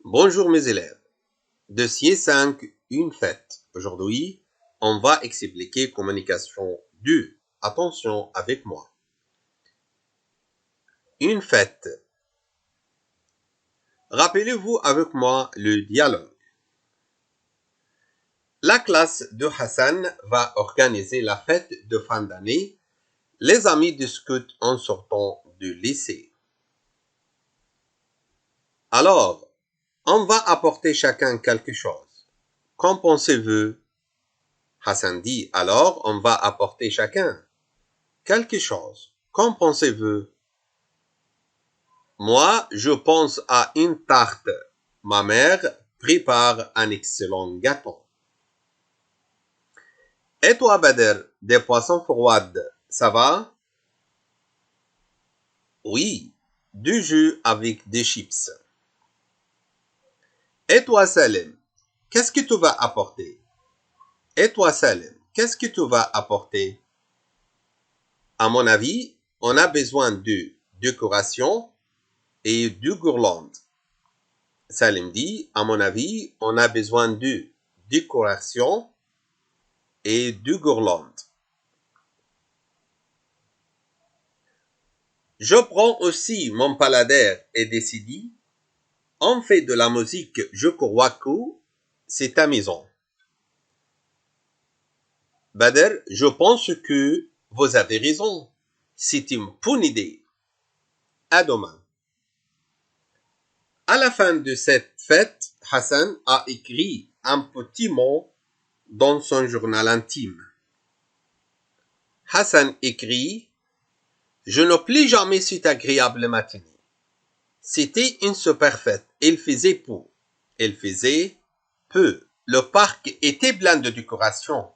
Bonjour mes élèves. Dossier 5, une fête. Aujourd'hui, on va expliquer communication 2. Attention avec moi. Une fête. Rappelez-vous avec moi le dialogue. La classe de Hassan va organiser la fête de fin d'année. Les amis discutent en sortant du lycée. Alors, on va apporter chacun quelque chose. Qu'en pensez-vous? Hassan dit, alors on va apporter chacun quelque chose. Qu'en pensez-vous? Moi, je pense à une tarte. Ma mère prépare un excellent gâteau. Et toi, Bader, des poissons froids, ça va? Oui, du jus avec des chips. Et toi, Salim, qu'est-ce que tu vas apporter? Et toi, Salim, qu'est-ce que tu vas apporter? À mon avis, on a besoin de décoration et de guirlandes. Salim dit, à mon avis, on a besoin de décoration et de guirlandes. Je prends aussi mon paladin et des CD. On fait de la musique, je crois que c'est amusant. Bader, je pense que vous avez raison. C'est une bonne idée. À demain. À la fin de cette fête, Hassan a écrit un petit mot dans son journal intime. Hassan écrit « Je n'oublie jamais cette agréable matinée. C'était une super fête. Il faisait beau. Il faisait peu. Le parc était plein de décorations.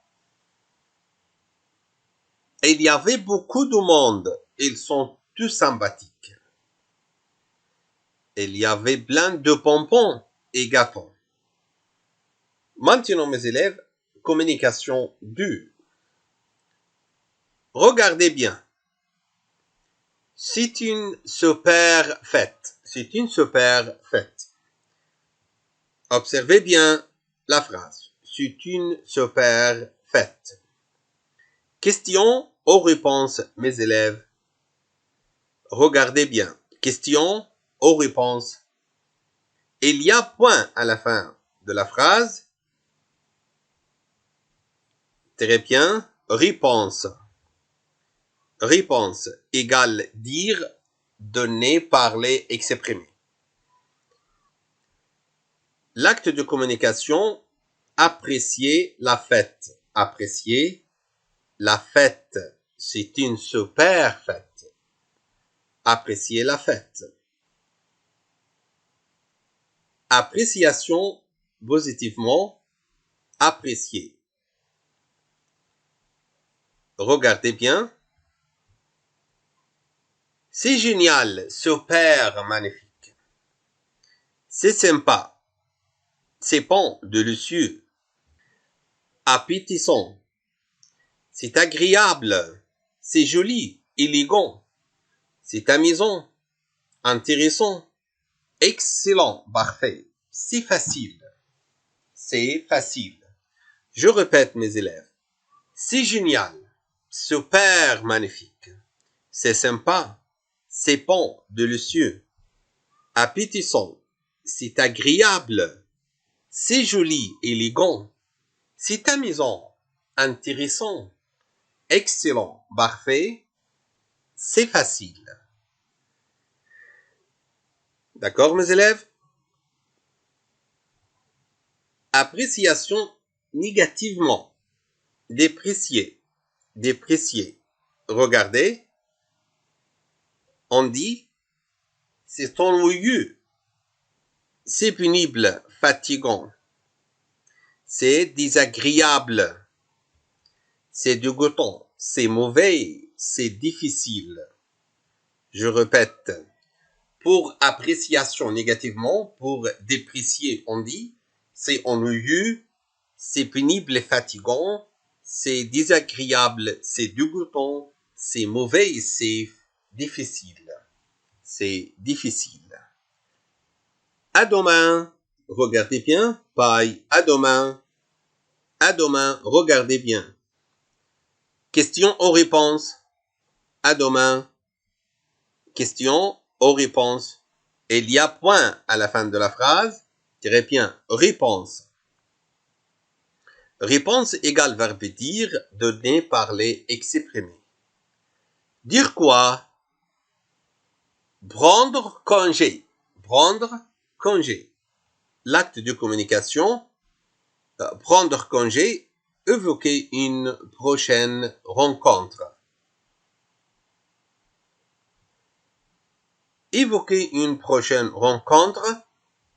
Il y avait beaucoup de monde. Ils sont tous sympathiques. Il y avait plein de bonbons et gâteaux. Maintenant, mes élèves, communication 2. Regardez bien. C'est une super fête. C'est une super fête. Observez bien la phrase. C'est une super fête. Question aux réponses, mes élèves. Regardez bien. Question aux réponses. Il y a point à la fin de la phrase. Très bien. Réponse. Réponse égale dire, donner, parler, exprimer. L'acte de communication, apprécier la fête. Apprécier la fête. C'est une super fête. Apprécier la fête. Appréciation positivement. Apprécier. Regardez bien. C'est génial, super, magnifique. C'est sympa. C'est bon, délicieux. Appétissant. C'est agréable. C'est joli, élégant. C'est amusant. Intéressant. Excellent, parfait. C'est facile. C'est facile. Je répète, mes élèves. C'est génial. Super, magnifique. C'est sympa. C'est bon, délicieux. Appétissant. C'est agréable. C'est joli, élégant. C'est amusant. Intéressant. Excellent, parfait. C'est facile. D'accord, mes élèves? Appréciation négativement. Déprécier. Déprécier. Regardez. On dit, c'est ennuyeux. C'est pénible, fatigant. C'est désagréable. C'est dégoûtant. C'est mauvais. C'est difficile. Je répète. Pour appréciation négativement, pour déprécier, on dit, c'est ennuyeux, c'est pénible et fatigant, c'est désagréable, c'est dégoûtant, c'est mauvais et c'est difficile. C'est difficile. À demain! regardez bien. Bye, à demain. À demain, regardez bien. Question aux réponses. À demain. Question aux réponses. Il y a point à la fin de la phrase. Tirez bien. Réponse. Réponse égale verbe dire, donner, parler, exprimer. Dire quoi? Prendre congé. Prendre congé. L'acte de communication. Prendre congé. Évoquer une prochaine rencontre. Évoquer une prochaine rencontre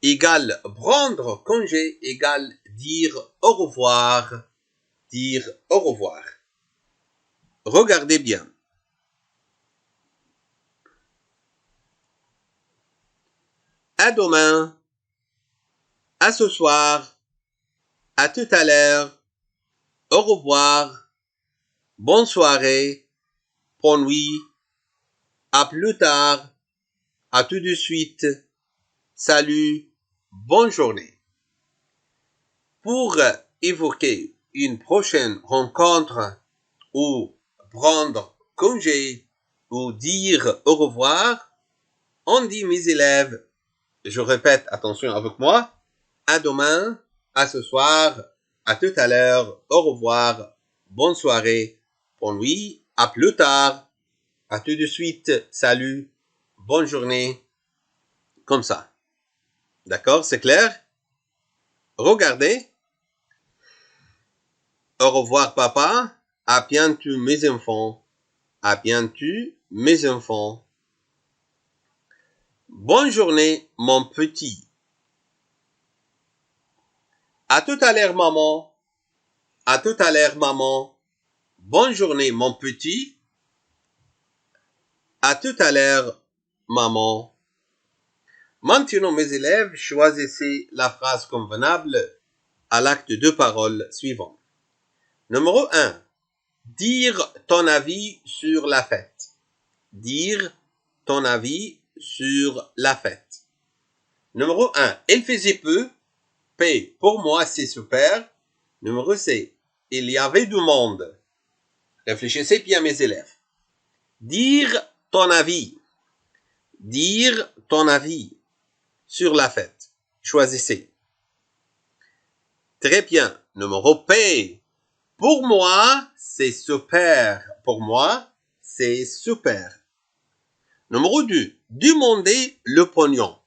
égale prendre congé égale dire au revoir. Dire au revoir. Regardez bien. À demain. À ce soir. À tout à l'heure. Au revoir. Bonne soirée. Bonne nuit. À plus tard. À tout de suite. Salut. Bonne journée. Pour évoquer une prochaine rencontre ou prendre congé ou dire au revoir, on dit mes élèves, je répète, attention avec moi, à demain, à ce soir, à tout à l'heure, au revoir, bonne soirée, bonne nuit, à plus tard, à tout de suite, salut, bonne journée, comme ça. D'accord, c'est clair? Regardez. Au revoir papa, à bientôt mes enfants, à bientôt mes enfants. Bonne journée mon petit. À tout à l'heure maman, à tout à l'heure maman. Bonne journée mon petit. À tout à l'heure maman. Maintenant mes élèves, choisissez la phrase convenable à l'acte de parole suivant. Numéro 1. Dire ton avis sur la fête. Dire ton avis sur la fête. Numéro 1. Il faisait peu. P. Pour moi, c'est super. Numéro C. Il y avait du monde. Réfléchissez bien, mes élèves. Dire ton avis. Dire ton avis sur la fête. Choisissez. Très bien. Numéro P. Pour moi, c'est super. Pour moi, c'est super. Numéro 2. Demander le pognon.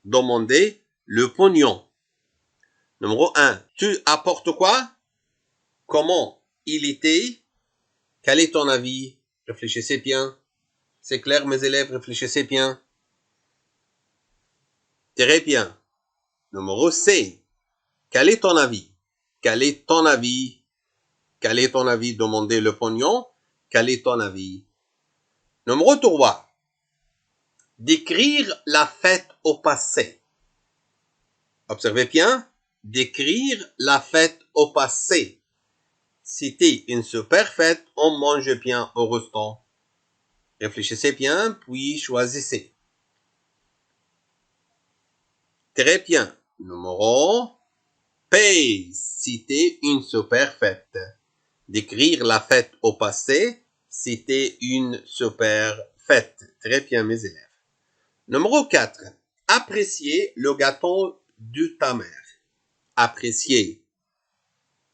Demander le pognon. Numéro 1. Tu apportes quoi? Comment il était? Quel est ton avis? Réfléchissez bien. C'est clair, mes élèves, réfléchissez bien. Très bien. Numéro C. Quel est ton avis? Quel est ton avis? Quel est ton avis? Demandez le pognon. Quel est ton avis? Numéro 3. Décrire la fête au passé. Observez bien. Décrire la fête au passé. C'était une super fête, on mange bien au restaurant. Réfléchissez bien, puis choisissez. Très bien. Numéro P. C'était une super fête. Décrire la fête au passé, c'était une super fête. Très bien, mes élèves. Numéro 4. Apprécier le gâteau de ta mère. Apprécier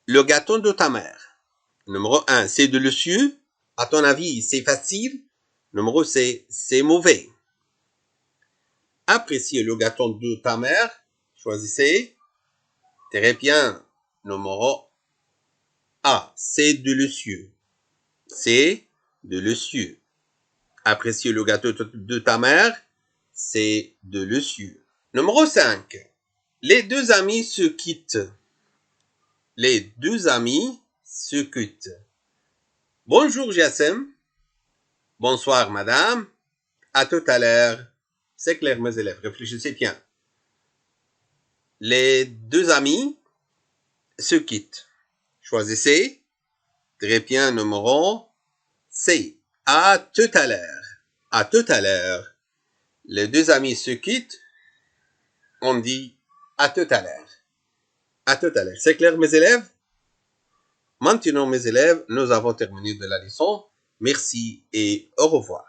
le gâteau de ta mère. Numéro 1. C'est délicieux. À ton avis, c'est facile. Numéro C. C'est mauvais. Apprécier le gâteau de ta mère. Choisissez. Très bien. Numéro A. C'est délicieux. C'est délicieux. Apprécier le gâteau de ta mère. C'est délicieux. Numéro 5. Les deux amis se quittent. Les deux amis se quittent. Bonjour Jassem. Bonsoir madame. À tout à l'heure. C'est clair mes élèves, réfléchissez bien. Les deux amis se quittent. Choisissez. Très bien, numéro C. À tout à l'heure. À tout à l'heure. Les deux amis se quittent. On dit À tout à l'heure. À tout à l'heure. C'est clair, mes élèves? Maintenant, mes élèves, nous avons terminé de la leçon. Merci et au revoir.